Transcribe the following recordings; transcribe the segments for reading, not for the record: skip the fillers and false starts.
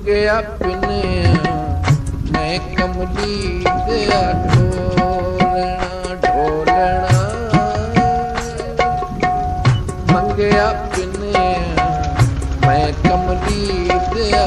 ਮੰਗਿਆ ਪਿੰਨਿਆ ਮੈਂ ਕਮਲੀ ਦਿਆ ਢੋਲਣਾ ਢੋਲਣਾ ਮੰਗਿਆ ਪਿੰਨਿਆ ਮੈਂ ਕਮਲੀ ਦਿਆ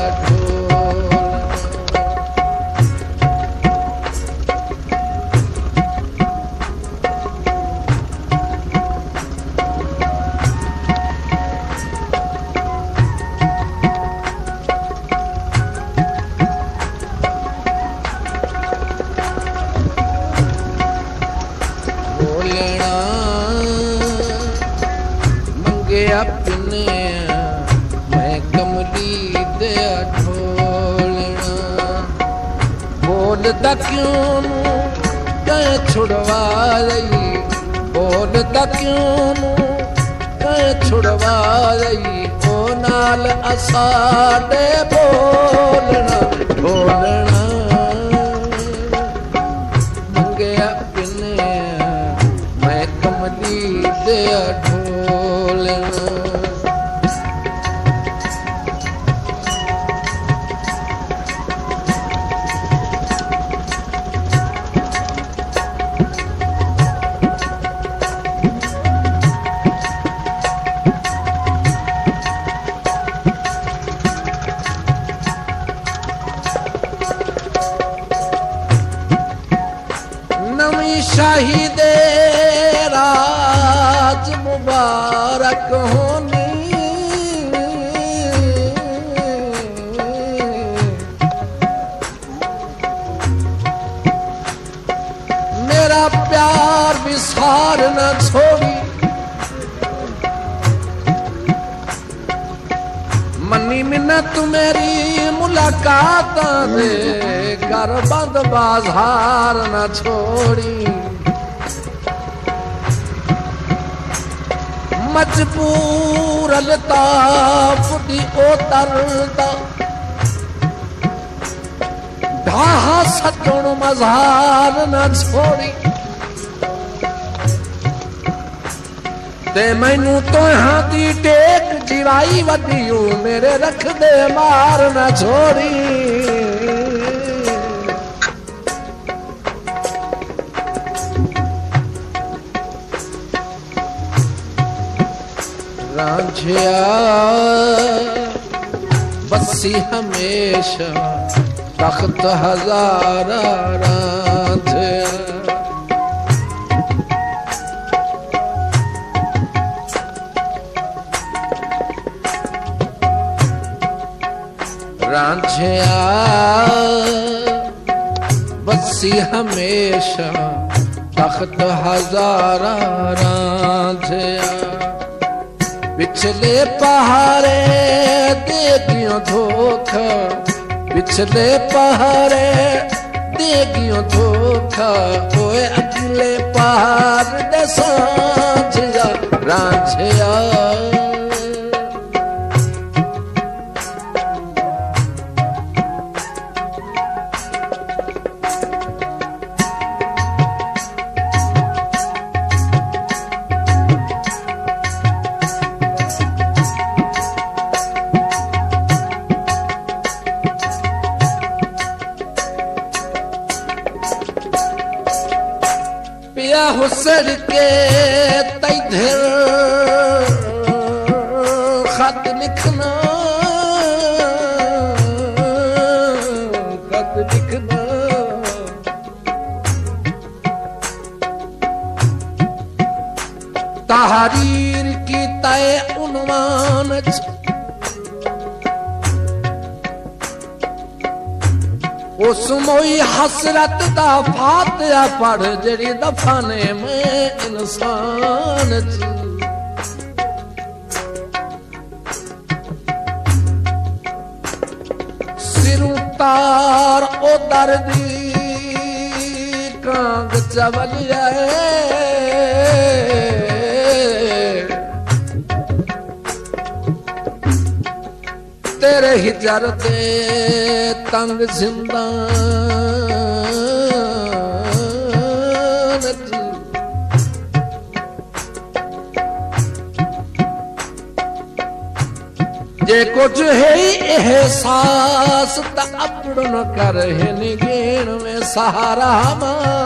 ਪਿੰਨਿਆ ਮੈਂ ਕਮਲੀ ਦਿਆ ਢੋਲਣਾ ਬੋਲਦਾ ਕਿਉਂ ਨੂੰ ਕਹਿ ਛੁੜਵਾ ਲਈ ਬੋਲਦਾ ਕਿਉਂ ਨੂੰ ਕਹਿ ਛੁੜਵਾ ਲਈ ਉਹ ਨਾਲ ਅਸਾਡੇ ਬੋਲਣਾ ਬੋਲਣਾ ਮੰਗਿਆ ਪਿੰਨਿਆ ਮੈਂ ਕਮਲੀ ਦਿਆ शाही दे राज मुबारक होनी मेरा प्यार विसार न छोड़ी मनी मिन्नत मेरी मुलाकात दे घर बंद बाजार न छोड़ी मजबूर अल्ताफ दी ओतरदा ढाहा सटण मज़ार न छोड़ी ते मैनू तोहां दी टेक जिवाई वधियो मेरे रख दे मार न छोड़ी रांझिया बसी हमेशा तख्त हजारा रांझिया रांझिया बसी हमेशा तख्त हजारा रांझिया पिछले पहाड़े दे दियो धोखा पिछले पहाड़े दे दियो धोखा ओए अगले पहाड़ दे सांझिया रांझिया हुसर के तैधर खत लिखना तहरीर की तय उन्वान उस मोई हसरत दा फातिहा पढ़ जड़ी दफाने में इंसान सिरू तार ओ दर्दी कांग चवलिया तेरे हिजर दे तंग जिंदान जे कुछ है एहसास त अपड़न कर हिन गेण में सहारा मां